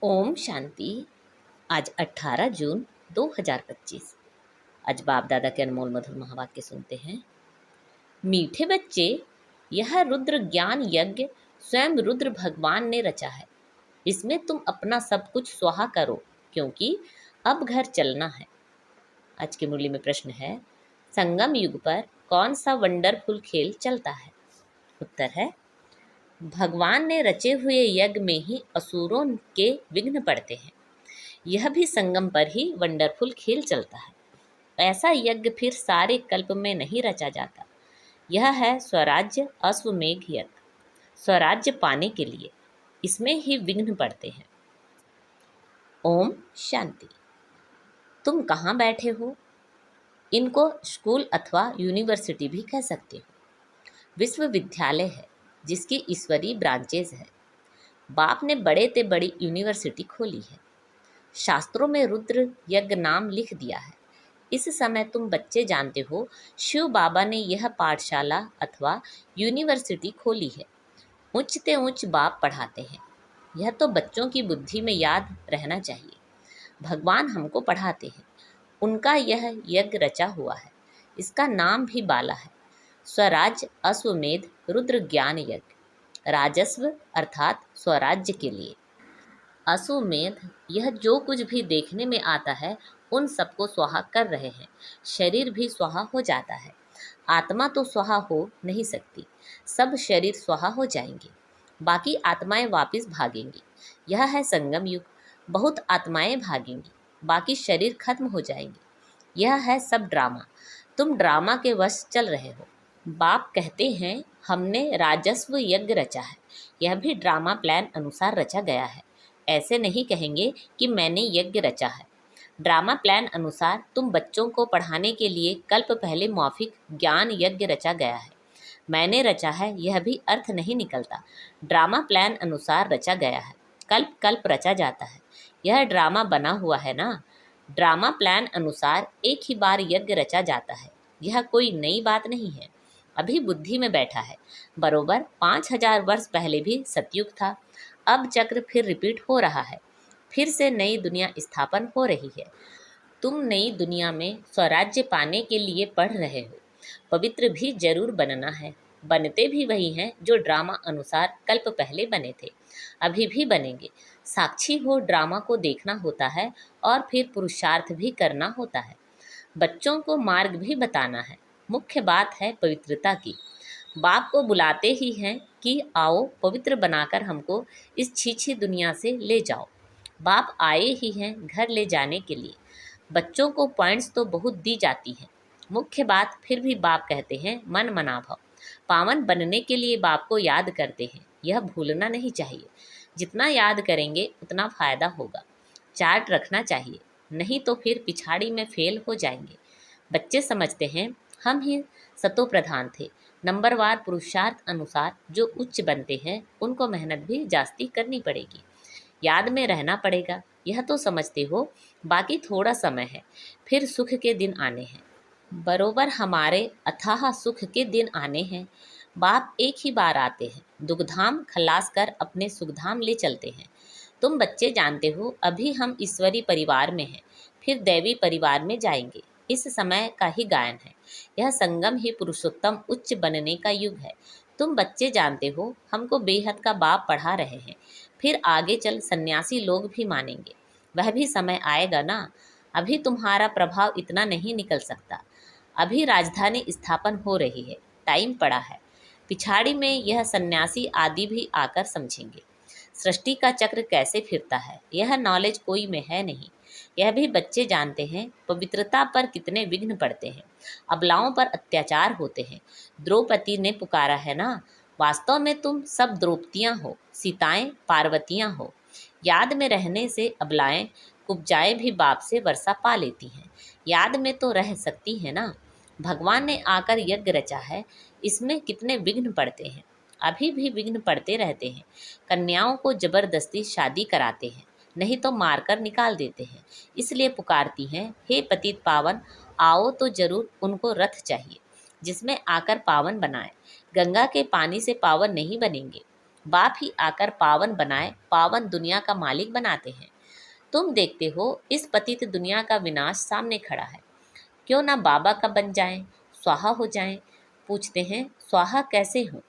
ओम शांति। आज 18 जून 2025। आज बाप दादा के अनमोल मधुर महावाक्य सुनते हैं। मीठे बच्चे, यह रुद्र ज्ञान यज्ञ स्वयं रुद्र भगवान ने रचा है। इसमें तुम अपना सब कुछ स्वाहा करो, क्योंकि अब घर चलना है। आज की मुरली में प्रश्न है, संगम युग पर कौन सा वंडरफुल खेल चलता है? उत्तर है, भगवान ने रचे हुए यज्ञ में ही असुरों के विघ्न पड़ते हैं। यह भी संगम पर ही वंडरफुल खेल चलता है। ऐसा यज्ञ फिर सारे कल्प में नहीं रचा जाता। यह है स्वराज्य अश्वमेघ यज्ञ। स्वराज्य पाने के लिए इसमें ही विघ्न पड़ते हैं। ओम शांति। तुम कहाँ बैठे हो? इनको स्कूल अथवा यूनिवर्सिटी भी कह सकते हो। विश्वविद्यालय है जिसकी ईश्वरीय ब्रांचेज है। बाप ने बड़े ते बड़ी यूनिवर्सिटी खोली है। शास्त्रों में रुद्र यज्ञ नाम लिख दिया है। इस समय तुम बच्चे जानते हो, शिव बाबा ने यह पाठशाला अथवा यूनिवर्सिटी खोली है। उच्चते उच्च बाप पढ़ाते हैं। यह तो बच्चों की बुद्धि में याद रहना चाहिए। भगवान हमको पढ़ाते हैं। उनका यह यज्ञ रचा हुआ है। इसका नाम भी बाला है। स्वराज्य अश्वमेध रुद्र ज्ञान यज्ञ। राजस्व अर्थात स्वराज्य के लिए। अश्वमेध, यह जो कुछ भी देखने में आता है उन सबको स्वाहा कर रहे हैं। शरीर भी स्वाहा हो जाता है। आत्मा तो स्वाहा हो नहीं सकती। सब शरीर स्वाहा हो जाएंगे, बाकी आत्माएं वापस भागेंगी। यह है संगम युग। बहुत आत्माएं भागेंगी, बाकी शरीर खत्म हो जाएंगे। यह है सब ड्रामा। तुम ड्रामा के वश चल रहे हो। बाप कहते हैं, हमने राजस्व यज्ञ रचा है। यह भी ड्रामा प्लान अनुसार रचा गया है। ऐसे नहीं कहेंगे कि मैंने यज्ञ रचा है। ड्रामा प्लान अनुसार तुम बच्चों को पढ़ाने के लिए कल्प पहले मौखिक ज्ञान यज्ञ रचा गया है। मैंने रचा है, यह भी अर्थ नहीं निकलता। ड्रामा प्लान अनुसार रचा गया है। कल्प कल्प रचा जाता है। यह ड्रामा बना हुआ है ना। ड्रामा प्लान अनुसार एक ही बार यज्ञ रचा जाता है। यह कोई नई बात नहीं है। अभी बुद्धि में बैठा है। बरोबर 5000 वर्ष पहले भी सतयुग था। अब चक्र फिर रिपीट हो रहा है। फिर से नई दुनिया स्थापन हो रही है। तुम नई दुनिया में स्वराज्य पाने के लिए पढ़ रहे हो। पवित्र भी जरूर बनना है। बनते भी वही हैं जो ड्रामा अनुसार कल्प पहले बने थे। अभी भी बनेंगे। साक्षी हो ड्रामा को देखना होता है और फिर पुरुषार्थ भी करना होता है। बच्चों को मार्ग भी बताना है। मुख्य बात है पवित्रता की। बाप को बुलाते ही हैं कि आओ पवित्र बनाकर हमको इस छीछी दुनिया से ले जाओ। बाप आए ही हैं घर ले जाने के लिए। बच्चों को पॉइंट्स तो बहुत दी जाती हैं। मुख्य बात फिर भी बाप कहते हैं मन मना भाव। पावन बनने के लिए बाप को याद करते हैं। यह भूलना नहीं चाहिए। जितना याद करेंगे उतना फ़ायदा होगा। चार्ट रखना चाहिए, नहीं तो फिर पिछाड़ी में फेल हो जाएंगे। बच्चे समझते हैं हम ही सतो प्रधान थे। नंबरवार पुरुषार्थ अनुसार जो उच्च बनते हैं उनको मेहनत भी जास्ती करनी पड़ेगी। याद में रहना पड़ेगा। यह तो समझते हो। बाकी थोड़ा समय है, फिर सुख के दिन आने हैं। बरोबर हमारे अथाह सुख के दिन आने हैं। बाप एक ही बार आते हैं। दुखधाम खलास कर अपने सुखधाम ले चलते हैं। तुम बच्चे जानते हो, अभी हम ईश्वरी परिवार में हैं, फिर दैवी परिवार में जाएंगे। इस समय का ही गायन है। यह संगम ही पुरुषोत्तम उच्च बनने का युग है। तुम बच्चे जानते हो, हमको बेहद का बाप पढ़ा रहे हैं। फिर आगे चल सन्यासी लोग भी मानेंगे। वह भी समय आएगा ना। अभी तुम्हारा प्रभाव इतना नहीं निकल सकता। अभी राजधानी स्थापन हो रही है। टाइम पड़ा है। पिछाड़ी में यह सन्यासी आदि भी आकर समझेंगे सृष्टि का चक्र कैसे फिरता है। यह नॉलेज कोई में है नहीं। यह भी बच्चे जानते हैं पवित्रता पर कितने विघ्न पड़ते हैं। अबलाओं पर अत्याचार होते हैं। द्रौपदी ने पुकारा है ना। वास्तव में तुम सब द्रौपदियाँ हो, सीताएं पार्वतियाँ हो। याद में रहने से अबलाएं कुब्जाएं भी बाप से वर्षा पा लेती हैं। याद में तो रह सकती है ना। भगवान ने आकर यज्ञ रचा है। इसमें कितने विघ्न पड़ते हैं। अभी भी विघ्न पड़ते रहते हैं। कन्याओं को जबरदस्ती शादी कराते हैं, नहीं तो मारकर निकाल देते हैं। इसलिए पुकारती हैं, हे पतित पावन आओ तो जरूर। उनको रथ चाहिए जिसमें आकर पावन बनाए। गंगा के पानी से पावन नहीं बनेंगे। बाप ही आकर पावन बनाए, पावन दुनिया का मालिक बनाते हैं। तुम देखते हो इस पतित दुनिया का विनाश सामने खड़ा है, क्यों ना बाबा का बन जाएं, स्वाहा हो जाएं। पूछते हैं स्वाहा कैसे हो,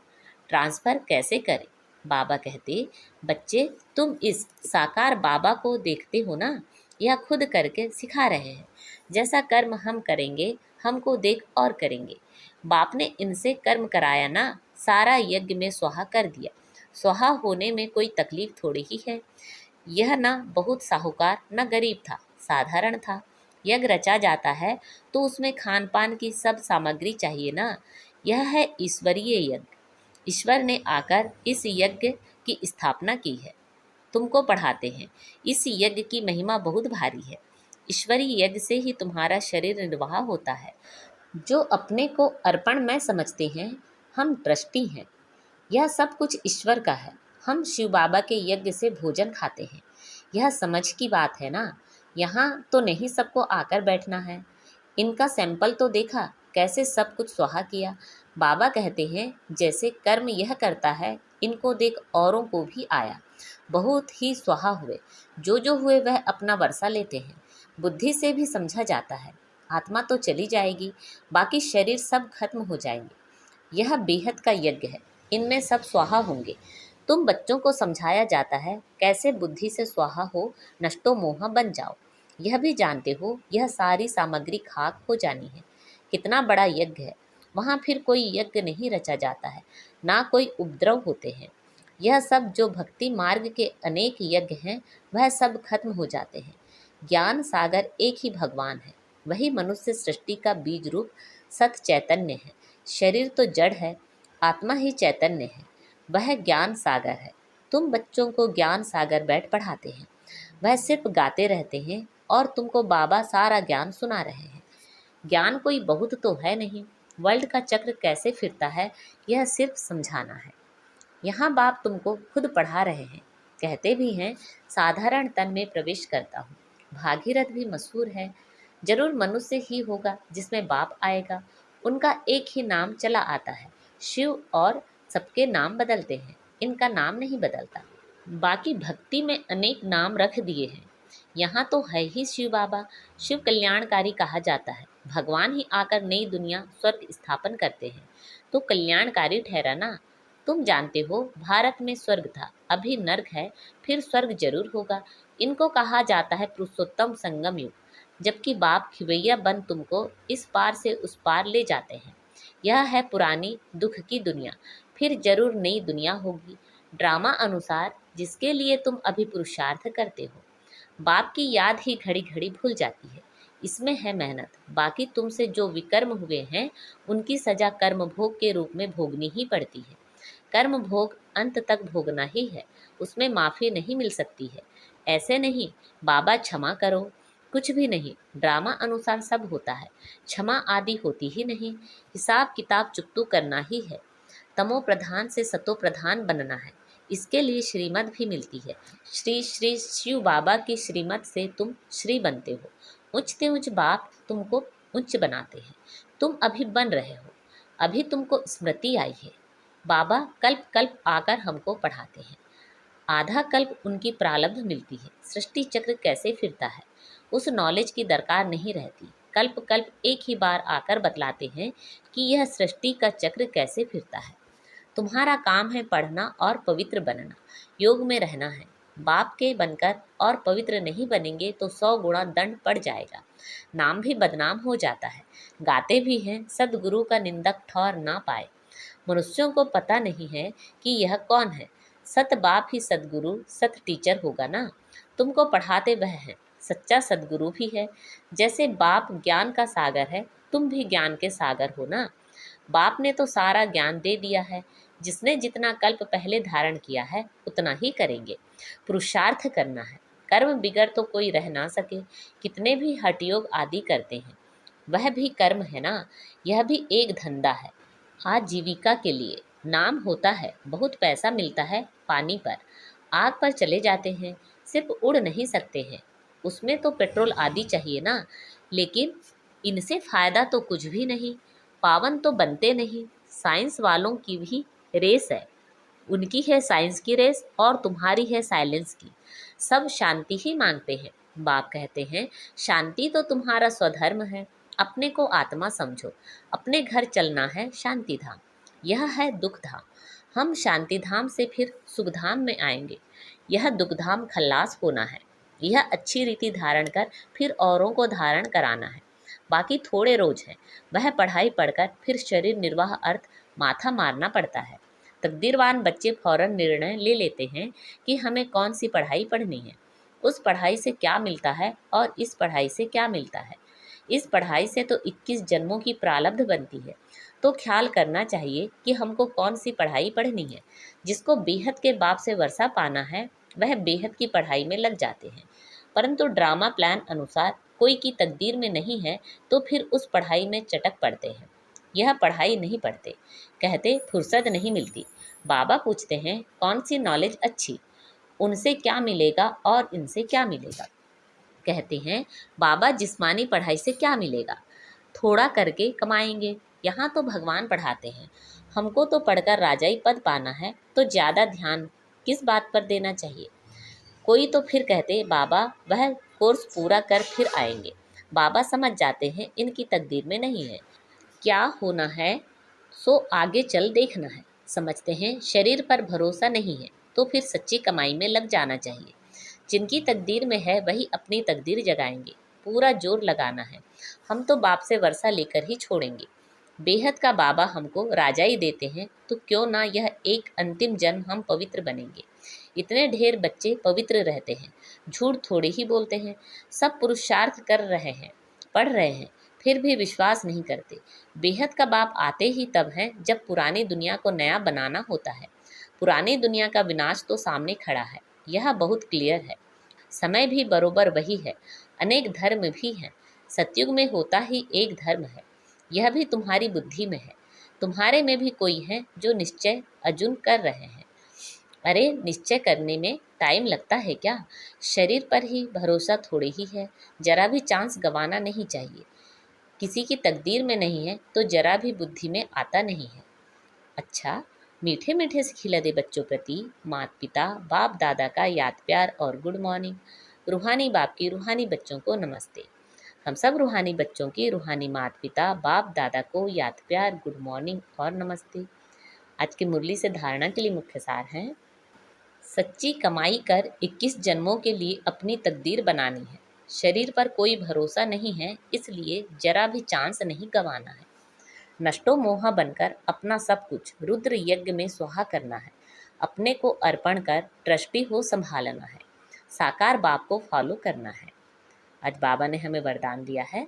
ट्रांसफर कैसे करें। बाबा कहते, बच्चे तुम इस साकार बाबा को देखते हो ना, यह खुद करके सिखा रहे हैं। जैसा कर्म हम करेंगे हमको देख और करेंगे। बाप ने इनसे कर्म कराया ना, सारा यज्ञ में स्वाहा कर दिया। स्वाहा होने में कोई तकलीफ थोड़ी ही है। यह न बहुत साहूकार न गरीब था, साधारण था। यज्ञ रचा जाता है तो उसमें खान पान की सब सामग्री चाहिए ना। यह है ईश्वरीय यज्ञ। ईश्वर ने आकर इस यज्ञ की स्थापना की है। तुमको पढ़ाते हैं। इस यज्ञ की महिमा बहुत भारी है। ईश्वरीय यज्ञ से ही तुम्हारा शरीर निर्वाह होता है। जो अपने को अर्पण में समझते हैं, हम ट्रस्टी हैं। यह सब कुछ ईश्वर का है। हम शिव बाबा के यज्ञ से भोजन खाते हैं। यह समझ की बात है ना। यहाँ तो नहीं सबको आकर बैठना है। इनका सैंपल तो देखा, कैसे सब कुछ स्वाहा किया। बाबा कहते हैं जैसे कर्म यह करता है, इनको देख औरों को भी आया। बहुत ही स्वाहा हुए। जो हुए वह अपना वर्षा लेते हैं। बुद्धि से भी समझा जाता है। आत्मा तो चली जाएगी, बाकी शरीर सब खत्म हो जाएंगे। यह बेहद का यज्ञ है, इनमें सब स्वाहा होंगे। तुम बच्चों को समझाया जाता है कैसे बुद्धि से स्वाहा हो, नष्टो मोह बन जाओ। यह भी जानते हो यह सारी सामग्री खाक हो जानी है। कितना बड़ा यज्ञ है। वहाँ फिर कोई यज्ञ नहीं रचा जाता है, ना कोई उपद्रव होते हैं। यह सब जो भक्ति मार्ग के अनेक यज्ञ हैं, वह सब खत्म हो जाते हैं। ज्ञान सागर एक ही भगवान है। वही मनुष्य सृष्टि का बीज रूप सत चैतन्य है। शरीर तो जड़ है, आत्मा ही चैतन्य है। वह ज्ञान सागर है। तुम बच्चों को ज्ञान सागर बैठ पढ़ाते हैं। वह सिर्फ गाते रहते हैं और तुमको बाबा सारा ज्ञान सुना रहे हैं। ज्ञान कोई बहुत तो है नहीं। वर्ल्ड का चक्र कैसे फिरता है, यह सिर्फ समझाना है। यहाँ बाप तुमको खुद पढ़ा रहे हैं। कहते भी हैं साधारण तन में प्रवेश करता हूँ। भागीरथ भी मशहूर है। जरूर मनुष्य ही होगा जिसमें बाप आएगा। उनका एक ही नाम चला आता है शिव, और सबके नाम बदलते हैं, इनका नाम नहीं बदलता। बाकी भक्ति में अनेक नाम रख दिए हैं। यहाँ तो है ही शिव बाबा। शिव कल्याणकारी कहा जाता है। भगवान ही आकर नई दुनिया स्वर्ग स्थापन करते हैं, तो कल्याणकारी ठहरा ना। तुम जानते हो भारत में स्वर्ग था, अभी नर्क है, फिर स्वर्ग जरूर होगा। इनको कहा जाता है पुरुषोत्तम संगम युग। जबकि बाप खिवैया बन तुमको इस पार से उस पार ले जाते हैं। यह है पुरानी दुख की दुनिया, फिर जरूर नई दुनिया होगी। ड्रामा अनुसार जिसके लिए तुम अभी पुरुषार्थ करते हो, बाप की याद ही घड़ी घड़ी भूल जाती है। इसमें है मेहनत। बाकी तुमसे जो विकर्म हुए हैं, उनकी सजा कर्म भोग के रूप में भोगनी ही पड़ती है। कर्म भोग अंत तक भोगना ही है, उसमें माफ़ी नहीं मिल सकती है। ऐसे नहीं बाबा क्षमा करो, कुछ भी नहीं। ड्रामा अनुसार सब होता है, क्षमा आदि होती ही नहीं। हिसाब किताब चुकतू करना ही है। तमो प्रधान से सतो प्रधान बनना है। इसके लिए श्रीमत भी मिलती है। श्री श्री शिव बाबा की श्रीमत से तुम श्री बनते हो। उच्चते उच्च बाप तुमको उच्च बनाते हैं। तुम अभी बन रहे हो, अभी तुमको स्मृति आई है। बाबा कल्प कल्प आकर हमको पढ़ाते हैं। आधा कल्प उनकी प्रारब्ध मिलती है। सृष्टि चक्र कैसे फिरता है, उस नॉलेज की दरकार नहीं रहती। कल्प कल्प एक ही बार आकर बतलाते हैं कि यह सृष्टि का चक्र कैसे फिरता है। तुम्हारा काम है पढ़ना और पवित्र बनना, योग में रहना है। बाप के बनकर और पवित्र नहीं बनेंगे तो 100 गुणा दंड पड़ जाएगा, नाम भी बदनाम हो जाता है। गाते भी हैं सदगुरु का निंदक ठौर ना पाए। मनुष्यों को पता नहीं है कि यह कौन है। सत बाप ही सदगुरु सत टीचर होगा ना। तुमको पढ़ाते वह है, सच्चा सदगुरु भी है। जैसे बाप ज्ञान का सागर है, तुम भी ज्ञान के सागर हो ना। बाप ने तो सारा ज्ञान दे दिया है। जिसने जितना कल्प पहले धारण किया है उतना ही करेंगे। पुरुषार्थ करना है, कर्म बिगड़ तो कोई रह ना सके। कितने भी हठयोग आदि करते हैं, वह भी कर्म है ना। यह भी एक धंधा है, आजीविका के लिए। नाम होता है, बहुत पैसा मिलता है पानी पर। आग पर चले जाते हैं, सिर्फ उड़ नहीं सकते हैं, उसमें तो पेट्रोल आदि चाहिए ना। लेकिन इनसे फायदा तो कुछ भी नहीं, पावन तो बनते नहीं। साइंस वालों की भी रेस है, उनकी है साइंस की रेस और तुम्हारी है साइलेंस की। सब शांति ही मांगते हैं। बाप कहते हैं शांति तो तुम्हारा स्वधर्म है। अपने को आत्मा समझो। अपने घर चलना है शांति धाम। यह है दुख धाम। हम शांति धाम से फिर सुख धाम में आएंगे। यह दुख धाम खल्लास होना है। यह अच्छी रीति धारण कर फिर औरों को धारण कराना है। बाकी थोड़े रोज है। वह पढ़ाई पढ़कर फिर शरीर निर्वाह अर्थ माथा मारना पड़ता है। तकदीरवान बच्चे फौरन निर्णय ले लेते हैं कि हमें कौन सी पढ़ाई पढ़नी है, उस पढ़ाई से क्या मिलता है और इस पढ़ाई से क्या मिलता है। इस पढ़ाई से तो 21 जन्मों की प्रारब्ध बनती है। तो ख्याल करना चाहिए कि हमको कौन सी पढ़ाई पढ़नी है। जिसको बेहद के बाप से वर्षा पाना है वह बेहद की पढ़ाई में लग जाते हैं, परंतु ड्रामा प्लान अनुसार कोई की तकदीर में नहीं है तो फिर उस पढ़ाई में चटक पड़ते हैं। यह पढ़ाई नहीं पढ़ते, कहते फुर्सत नहीं मिलती। बाबा पूछते हैं कौन सी नॉलेज अच्छी, उनसे क्या मिलेगा और इनसे क्या मिलेगा। कहते हैं बाबा जिस्मानी पढ़ाई से क्या मिलेगा, थोड़ा करके कमाएंगे। यहाँ तो भगवान पढ़ाते हैं, हमको तो पढ़कर राजाई पद पाना है, तो ज़्यादा ध्यान किस बात पर देना चाहिए। कोई तो फिर कहते बाबा वह कोर्स पूरा कर फिर आएंगे। बाबा समझ जाते हैं इनकी तकदीर में नहीं है, क्या होना है सो आगे चल देखना है। समझते हैं शरीर पर भरोसा नहीं है तो फिर सच्ची कमाई में लग जाना चाहिए। जिनकी तकदीर में है वही अपनी तकदीर जगाएंगे। पूरा जोर लगाना है। हम तो बाप से वर्षा लेकर ही छोड़ेंगे। बेहद का बाबा हमको राजाई देते हैं तो क्यों ना यह एक अंतिम जन्म हम पवित्र बनेंगे। इतने ढेर बच्चे पवित्र रहते हैं, झूठ थोड़े ही बोलते हैं। सब पुरुषार्थ कर रहे हैं, पढ़ रहे हैं, फिर भी विश्वास नहीं करते। बेहद का बाप आते ही तब है जब पुरानी दुनिया को नया बनाना होता है। पुरानी दुनिया का विनाश तो सामने खड़ा है, यह बहुत क्लियर है। समय भी बरोबर वही है, अनेक धर्म भी हैं, सतयुग में होता ही एक धर्म है। यह भी तुम्हारी बुद्धि में है। तुम्हारे में भी कोई है जो निश्चय अर्जुन कर रहे हैं। अरे निश्चय करने में टाइम लगता है क्या। शरीर पर ही भरोसा थोड़े ही है, जरा भी चांस गंवाना नहीं चाहिए। किसी की तकदीर में नहीं है तो जरा भी बुद्धि में आता नहीं है। अच्छा, मीठे मीठे से खिला दे बच्चों प्रति माता पिता बाप दादा का याद प्यार और गुड मॉर्निंग। रूहानी बाप की रूहानी बच्चों को नमस्ते। हम सब रूहानी बच्चों की रूहानी माता पिता बाप दादा को याद प्यार गुड मॉर्निंग और नमस्ते। आज की मुरली से धारणा के लिए मुख्य सार हैं, सच्ची कमाई कर 21 जन्मों के लिए अपनी तकदीर बनानी है। शरीर पर कोई भरोसा नहीं है, इसलिए जरा भी चांस नहीं गंवाना है। नष्टो मोहा बनकर अपना सब कुछ रुद्र यज्ञ में स्वाहा करना है। अपने को अर्पण कर ट्रस्टी हो संभालना है। साकार बाप को फॉलो करना है। आज बाबा ने हमें वरदान दिया है,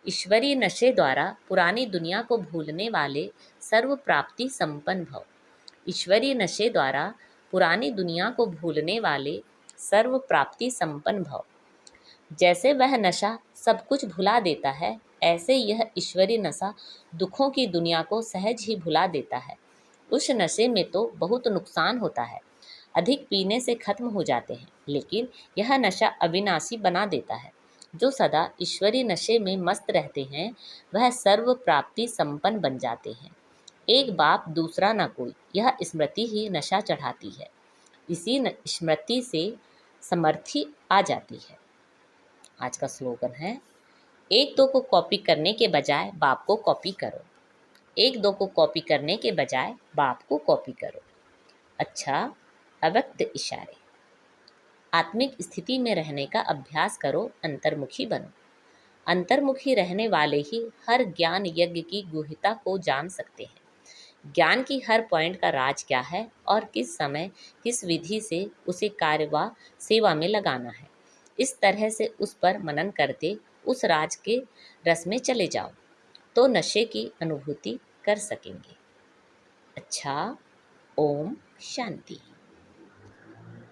ईश्वरीय नशे द्वारा पुरानी दुनिया को भूलने वाले सर्व प्राप्ति संपन्न भव। ईश्वरीय नशे द्वारा पुरानी दुनिया को भूलने वाले सर्व प्राप्ति संपन्न भव। जैसे वह नशा सब कुछ भुला देता है, ऐसे यह ईश्वरीय नशा दुखों की दुनिया को सहज ही भुला देता है। उस नशे में तो बहुत नुकसान होता है, अधिक पीने से खत्म हो जाते हैं, लेकिन यह नशा अविनाशी बना देता है। जो सदा ईश्वरीय नशे में मस्त रहते हैं वह सर्व प्राप्ति संपन्न बन जाते हैं। एक बाप दूसरा न कोई, यह स्मृति ही नशा चढ़ाती है। इसी स्मृति से समर्थी आ जाती है। आज का स्लोगन है, एक दो को कॉपी करने के बजाय बाप को कॉपी करो। एक दो को कॉपी करने के बजाय बाप को कॉपी करो। अच्छा, अव्यक्त इशारे। आत्मिक स्थिति में रहने का अभ्यास करो, अंतर्मुखी बनो। अंतर्मुखी रहने वाले ही हर ज्ञान यज्ञ की गुहिता को जान सकते हैं। ज्ञान की हर पॉइंट का राज क्या है और किस समय किस विधि से उसे कार्य व सेवा में लगाना है। इस तरह से उस पर मनन करते उस राज के रस में चले जाओ तो नशे की अनुभूति कर सकेंगे। अच्छा, ओम शांति।